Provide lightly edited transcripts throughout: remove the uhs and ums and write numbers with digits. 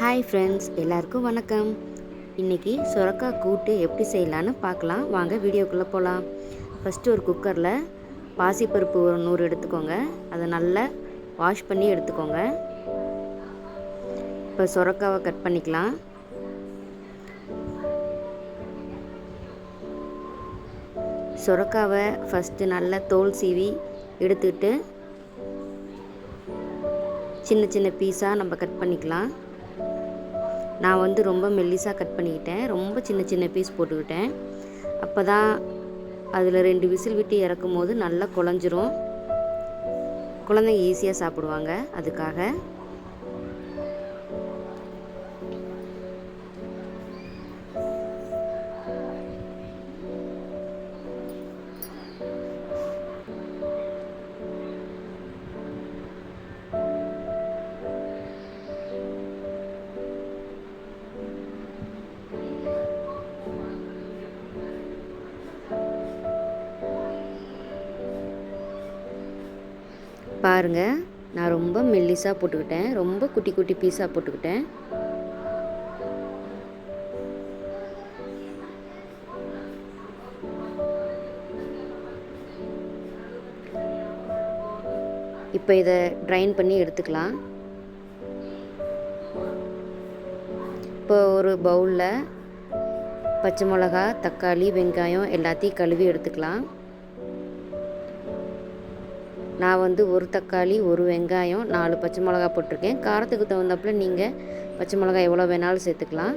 Hi friends, எல்லாருக்கும் வணக்கம். இன்றைக்கி சுரக்காய் கூட்டு எப்படி செய்யலான்னு பார்க்கலாம். வாங்க வீடியோக்குள்ளே போகலாம். ஃபஸ்ட்டு ஒரு குக்கரில் பாசிப்பருப்பு ஒரு 100 எடுத்துக்கோங்க. அதை நல்லா வாஷ் பண்ணி எடுத்துக்கோங்க. இப்போ சுரக்காவை கட் பண்ணிக்கலாம். சுரக்காவை ஃபஸ்ட்டு நல்லா தோல் சீவி எடுத்துக்கிட்டு சின்ன சின்ன பீஸாக நம்ம கட் பண்ணிக்கலாம். நான் ரொம்ப மெல்லிஸாக கட் பண்ணிக்கிட்டேன். ரொம்ப சின்ன சின்ன பீஸ் போட்டுக்கிட்டேன். அப்போ தான் அதில் 2 விசில் விட்டு இறக்கும் போது நல்லா குழஞ்சிரும். குழந்தைங்க ஈஸியாக சாப்பிடுவாங்க. அதுக்காக பாருங்கள், நான் ரொம்ப மெல்லிஸாக போட்டுக்கிட்டேன். ரொம்ப குட்டி குட்டி பீஸாக போட்டுக்கிட்டேன். இப்போ இதை ட்ரைன் பண்ணி எடுத்துக்கலாம். இப்போ ஒரு பவுலில் பச்சை மிளகா, தக்காளி, வெங்காயம் எல்லாத்தையும் கழுவி எடுத்துக்கலாம். நான் ஒரு தக்காளி, ஒரு வெங்காயம், 4 பச்சை மிளகா போட்டிருக்கேன். காரத்துக்கு தகுந்தாப்புல நீங்கள் பச்சை மிளகாய் எவ்வளோ வேணாலும் சேர்த்துக்கலாம்.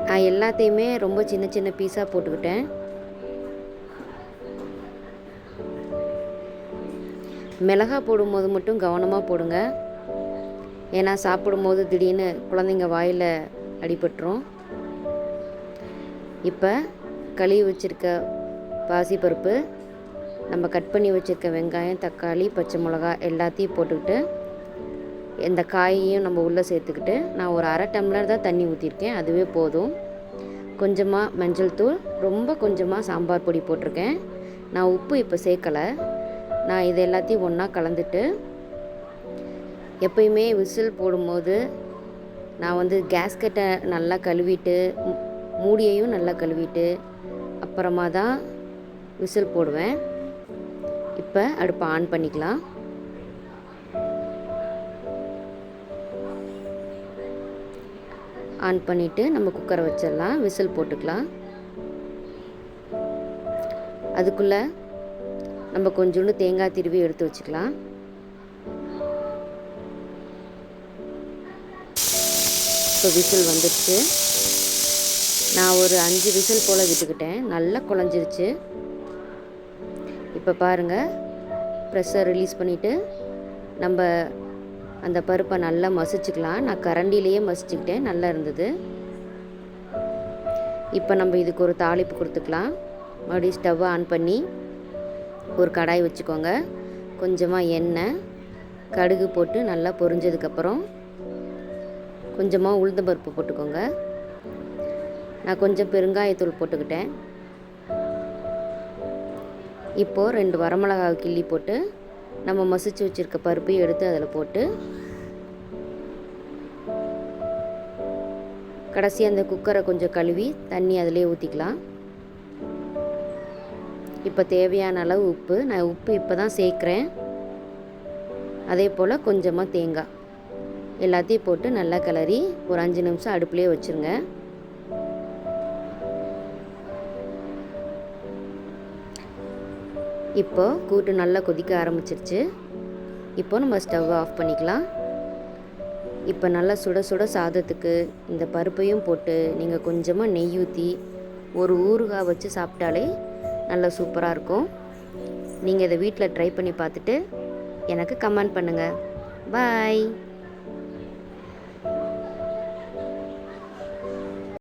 நான் எல்லாத்தையுமே ரொம்ப சின்ன சின்ன பீஸாக போட்டுக்கிட்டேன். மிளகாய் போடும்போது மட்டும் கவனமாக போடுங்க. ஏன்னா சாப்பிடும்போது திடீர்னு குழந்தைங்க வாயில் அடிபட்டுரும். இப்போ கழுவி வச்சுருக்க பாசிப்பருப்பு, நம்ம கட் பண்ணி வச்சுருக்க வெங்காயம், தக்காளி, பச்சை மிளகா எல்லாத்தையும் போட்டுக்கிட்டு இந்த காயையும் நம்ம உள்ளே சேர்த்துக்கிட்டு, நான் ஒரு 1/2 டம்ளர் தான் தண்ணி ஊற்றிருக்கேன். அதுவே போதும். கொஞ்சமாக மஞ்சள் தூள், ரொம்ப கொஞ்சமாக சாம்பார் பொடி போட்டிருக்கேன். நான் உப்பு இப்போ சேர்க்கலை. நான் இது எல்லாத்தையும் ஒன்றா கலந்துட்டு, எப்பயுமே விசில் போடும்போது நான் கேஸ்கெட்டை நல்லா கழுவிட்டு, மூடியையும் நல்லா கழுவிட்டு அப்புறமா தான் விசில் போடுவேன். இப்போ அடுப்பை ஆன் பண்ணிக்கலாம். ஆன் பண்ணிவிட்டு நம்ம குக்கரை வச்சிடலாம். விசில் போட்டுக்கலாம். அதுக்குள்ளே நம்ம கொஞ்சோண்டு தேங்காய் திருவி எடுத்து வச்சுக்கலாம். இப்போ விசில் வந்துடுச்சு. நான் ஒரு 5 விசில் போல் விட்டுக்கிட்டேன். நல்லா குழஞ்சிருச்சு. இப்போ பாருங்கள், ப்ரெஷர் ரிலீஸ் பண்ணிவிட்டு நம்ம அந்த பருப்பை நல்லா மசிச்சுக்கலாம். நான் கரண்டிலேயே மசிச்சுக்கிட்டேன். நல்லா இருந்தது. இப்போ நம்ம இதுக்கு ஒரு தாளிப்பு கொடுத்துக்கலாம். மறுபடியும் ஸ்டவ்வை ஆன் பண்ணி ஒரு கடாய் வச்சுக்கோங்க. கொஞ்சமாக எண்ணெய், கடுகு போட்டு நல்லா பொரிஞ்சதுக்கப்புறம் கொஞ்சமாக உளுந்தம்பருப்பு போட்டுக்கோங்க. நான் கொஞ்சம் பெருங்காயத்தூள் போட்டுக்கிட்டேன். இப்போது 2 வரமிளகாய் கிள்ளி போட்டு நம்ம மசிச்சு வச்சுருக்க பருப்பையும் எடுத்து அதில் போட்டு கடைசி அந்த குக்கரை கொஞ்சம் கழுவி தண்ணி அதிலே ஊற்றிக்கலாம். இப்போ தேவையான அளவு உப்பு, நான் உப்பு இப்போ தான் சேர்க்குறேன். அதே போல் கொஞ்சமாக தேங்காய் எல்லாத்தையும் போட்டு நல்லா கிளறி ஒரு 5 நிமிஷம் அடுப்புலேயே வச்சுருங்க. இப்போ கூட்டு நல்லா கொதிக்க ஆரம்பிச்சிருச்சு. இப்போ நம்ம ஸ்டவ்வை ஆஃப் பண்ணிக்கலாம். இப்போ நல்லா சுட சுட சாதத்துக்கு இந்த பருப்பையும் போட்டு நீங்கள் கொஞ்சமாக நெய் ஊற்றி ஒரு ஊறுகாய் வச்சு சாப்பிட்டாலே நல்லா சூப்பராக இருக்கும். நீங்கள் இதை வீட்டில் ட்ரை பண்ணி பார்த்துட்டு எனக்கு கமெண்ட் பண்ணுங்கள். பாய்.